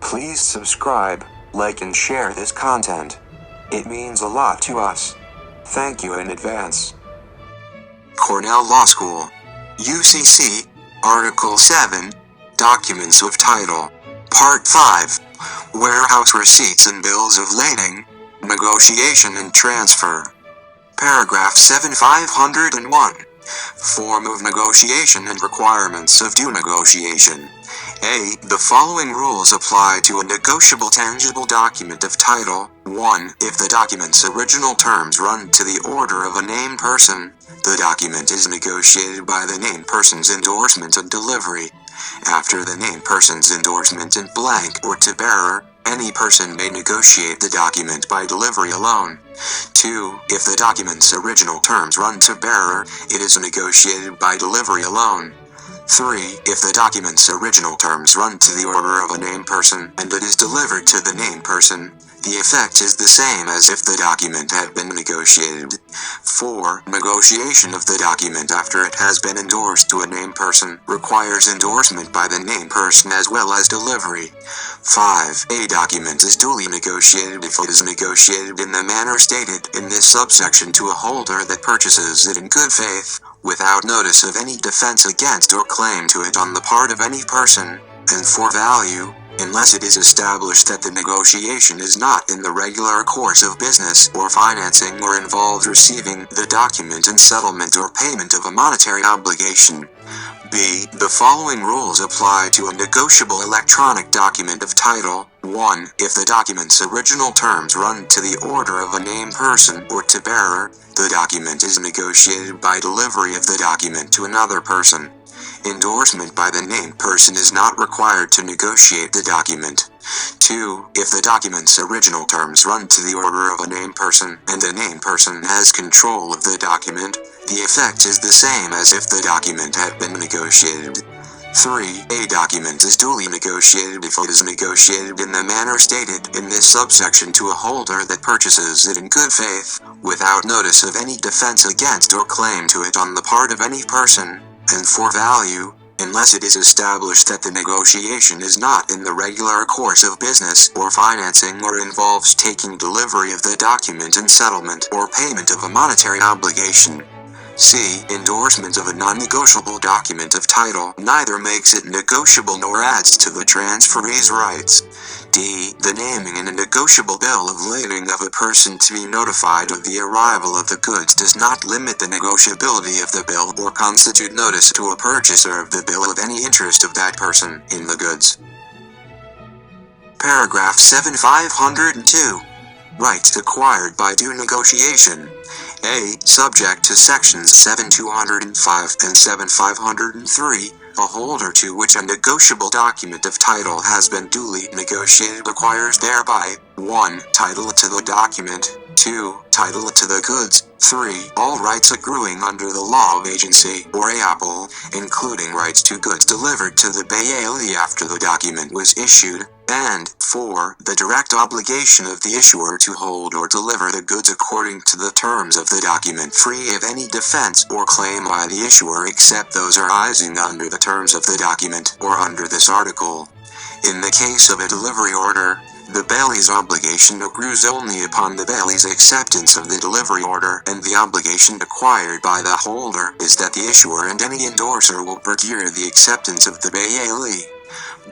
Please subscribe, like and share this content. It means a lot to us. Thank you in advance. Cornell Law School. U.C.C. Article 7. Documents of Title. Part 5. Warehouse Receipts and Bills of Lading. Negotiation and Transfer. Paragraph 7501. Form of negotiation and requirements of due negotiation. A. The following rules apply to a negotiable tangible document of title. 1. If the document's original terms run to the order of a named person, the document is negotiated by the named person's endorsement and delivery. After the named person's endorsement in blank or to bearer, any person may negotiate the document by delivery alone. 2. If the document's original terms run to bearer, it is negotiated by delivery alone. 3. If the document's original terms run to the order of a named person and it is delivered to the named person, the effect is the same as if the document had been negotiated. 4. Negotiation of the document after it has been endorsed to a named person requires endorsement by the named person as well as delivery. 5. A document is duly negotiated if it is negotiated in the manner stated in this subsection to a holder that purchases it in good faith, without notice of any defense against or claim to it on the part of any person, and for value, unless it is established that the negotiation is not in the regular course of business or financing or involves receiving the document in settlement or payment of a monetary obligation. B. The following rules apply to a negotiable electronic document of title. 1. If the document's original terms run to the order of a named person or to bearer, the document is negotiated by delivery of the document to another person. Endorsement by the named person is not required to negotiate the document. 2. If the document's original terms run to the order of a named person and the named person has control of the document, the effect is the same as if the document had been negotiated. 3. A document is duly negotiated if it is negotiated in the manner stated in this subsection to a holder that purchases it in good faith, without notice of any defense against or claim to it on the part of any person, and for value, unless it is established that the negotiation is not in the regular course of business or financing or involves taking delivery of the document in settlement or payment of a monetary obligation. C. Endorsement of a non-negotiable document of title neither makes it negotiable nor adds to the transferee's rights. D. The naming in a negotiable bill of lading of a person to be notified of the arrival of the goods does not limit the negotiability of the bill or constitute notice to a purchaser of the bill of any interest of that person in the goods. Paragraph 7502. Rights acquired by due negotiation. A. Subject to sections 7205 and 7503, a holder to which a negotiable document of title has been duly negotiated acquires thereby 1. Title to the document, 2. Title to the goods, 3. All rights accruing under the law of agency or eapple, including rights to goods delivered to the bailey after the document was issued, and 4. The direct obligation of the issuer to hold or deliver the goods according to the terms of the document free of any defense or claim by the issuer except those arising under the terms of the document or under this article. In the case of a delivery order, the bailey's obligation accrues only upon the bailey's acceptance of the delivery order, and the obligation acquired by the holder is that the issuer and any endorser will procure the acceptance of the bailey.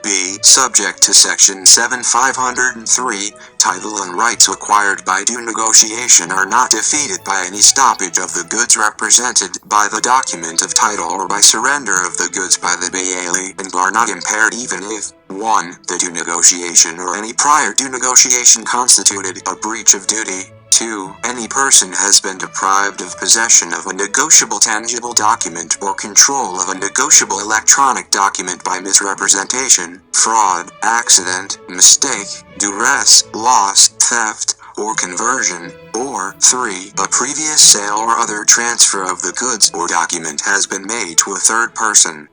B. Subject to section 7503, title and rights acquired by due negotiation are not defeated by any stoppage of the goods represented by the document of title or by surrender of the goods by the bailey, and are not impaired even if 1. The due negotiation or any prior due negotiation constituted a breach of duty. 2. Any person has been deprived of possession of a negotiable tangible document or control of a negotiable electronic document by misrepresentation, fraud, accident, mistake, duress, loss, theft, or conversion, or 3. A previous sale or other transfer of the goods or document has been made to a third person.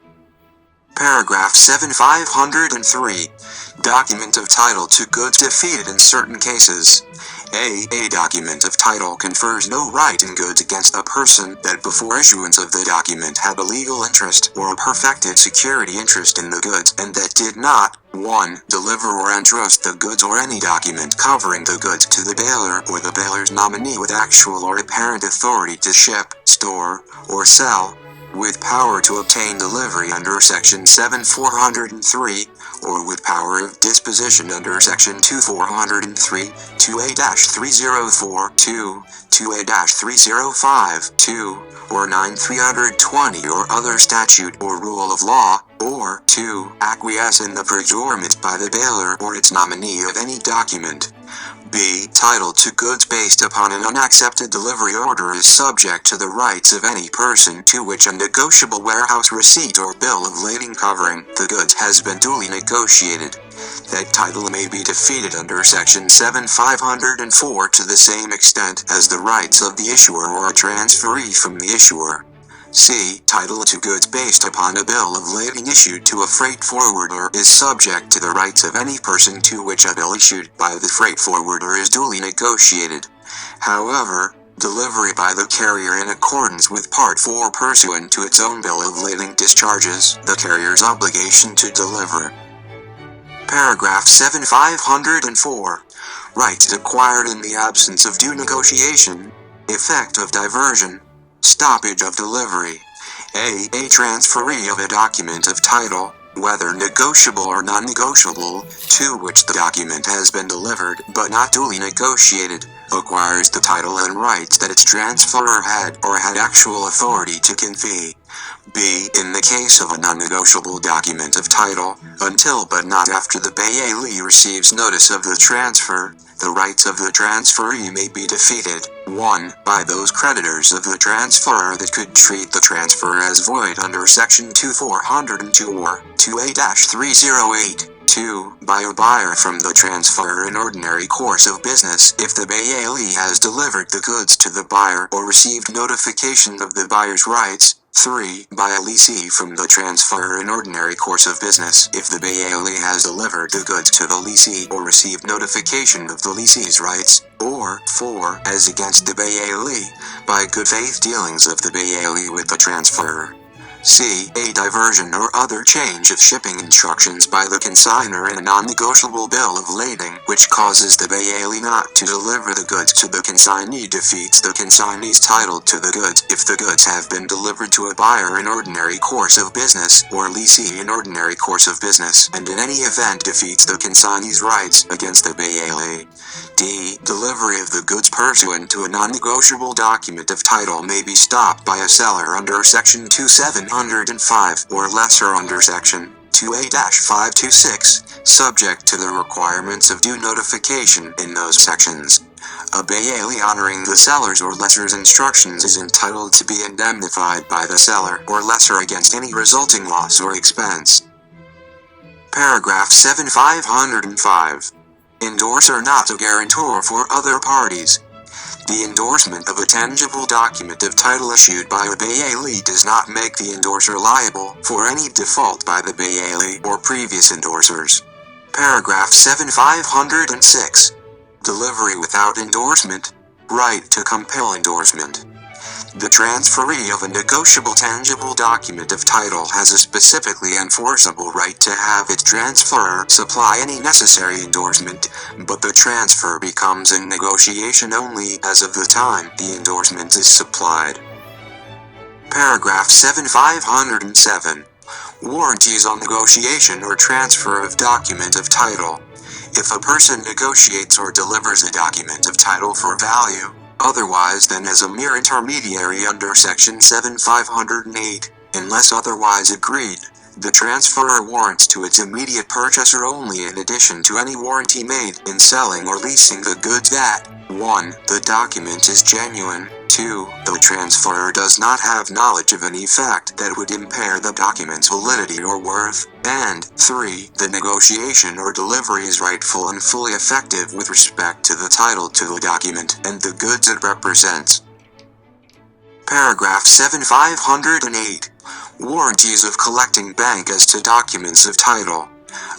Paragraph 7503. Document of title to goods defeated in certain cases. A document of title confers no right in goods against a person that before issuance of the document had a legal interest or a perfected security interest in the goods and that did not 1. Deliver or entrust the goods or any document covering the goods to the bailer or the bailer's nominee with actual or apparent authority to ship, store, or sell, with power to obtain delivery under Section 7403, or with power of disposition under Section 2403, 2A-304, 2A-305, 2, or 9320 or other statute or rule of law, or 2. Acquiesce in the procurement by the bailer or its nominee of any document. B. Title to goods based upon an unaccepted delivery order is subject to the rights of any person to which a negotiable warehouse receipt or bill of lading covering the goods has been duly negotiated. That title may be defeated under Section 7504 to the same extent as the rights of the issuer or a transferee from the issuer. C. Title to goods based upon a bill of lading issued to a freight forwarder is subject to the rights of any person to which a bill issued by the freight forwarder is duly negotiated. However, delivery by the carrier in accordance with Part 4 pursuant to its own bill of lading discharges the carrier's obligation to deliver. Paragraph 7504. Rights acquired in the absence of due negotiation. Effect of diversion. Stoppage of delivery. A transferee of a document of title, whether negotiable or non-negotiable, to which the document has been delivered but not duly negotiated, acquires the title and rights that its transferor had or had actual authority to convey. B. In the case of a non-negotiable document of title, until but not after the bailee receives notice of the transfer, the rights of the transferee may be defeated. 1. By those creditors of the transferor that could treat the transfer as void under Section 2402 or 2A-308. 2. By a buyer from the transferor in ordinary course of business if the bailee has delivered the goods to the buyer or received notification of the buyer's rights. 3. By a lessee from the transferor in ordinary course of business if the bailee has delivered the goods to the lessee or received notification of the lessee's rights. Or 4. As against the bailee, by good faith dealings of the bailee with the transferor. C. A diversion or other change of shipping instructions by the consignor in a non-negotiable bill of lading which causes the bailee not to deliver the goods to the consignee defeats the consignee's title to the goods if the goods have been delivered to a buyer in ordinary course of business or lessee in ordinary course of business and in any event defeats the consignee's rights against the bailee. D. Delivery of the goods pursuant to a non-negotiable document of title may be stopped by a seller under Section 2705 or lesser under Section 2A-526, subject to the requirements of due notification in those sections. A bailee honoring the seller's or lessor's instructions is entitled to be indemnified by the seller or lessor against any resulting loss or expense. Paragraph 7505. Indorser not a guarantor for other parties. The endorsement of a tangible document of title issued by a bailee does not make the endorser liable for any default by the bailee or previous endorsers. Paragraph 7506. Delivery without endorsement. Right to compel endorsement. The transferee of a negotiable tangible document of title has a specifically enforceable right to have its transferor supply any necessary endorsement, but the transfer becomes in negotiation only as of the time the endorsement is supplied. Paragraph 7507. Warranties on negotiation or transfer of document of title. If a person negotiates or delivers a document of title for value, otherwise than as a mere intermediary under Section 7508, unless otherwise agreed, the transferor warrants to its immediate purchaser only in addition to any warranty made in selling or leasing the goods that 1. The document is genuine, 2. The transferor does not have knowledge of any fact that would impair the document's validity or worth, and 3. The negotiation or delivery is rightful and fully effective with respect to the title to the document and the goods it represents. Paragraph 7508. Warranties of collecting bank as to documents of title.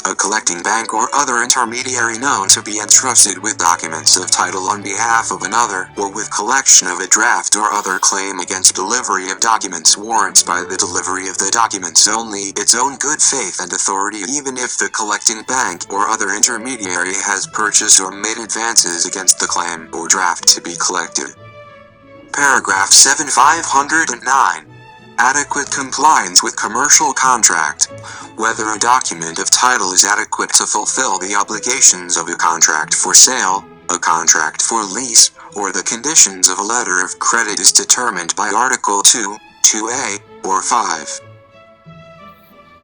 A collecting bank or other intermediary known to be entrusted with documents of title on behalf of another, or with collection of a draft or other claim against delivery of documents, warrants by the delivery of the documents only its own good faith and authority, even if the collecting bank or other intermediary has purchased or made advances against the claim or draft to be collected. Paragraph 7509. Adequate compliance with commercial contract. Whether a document of title is adequate to fulfill the obligations of a contract for sale, a contract for lease, or the conditions of a letter of credit is determined by Article 2, 2a, or 5.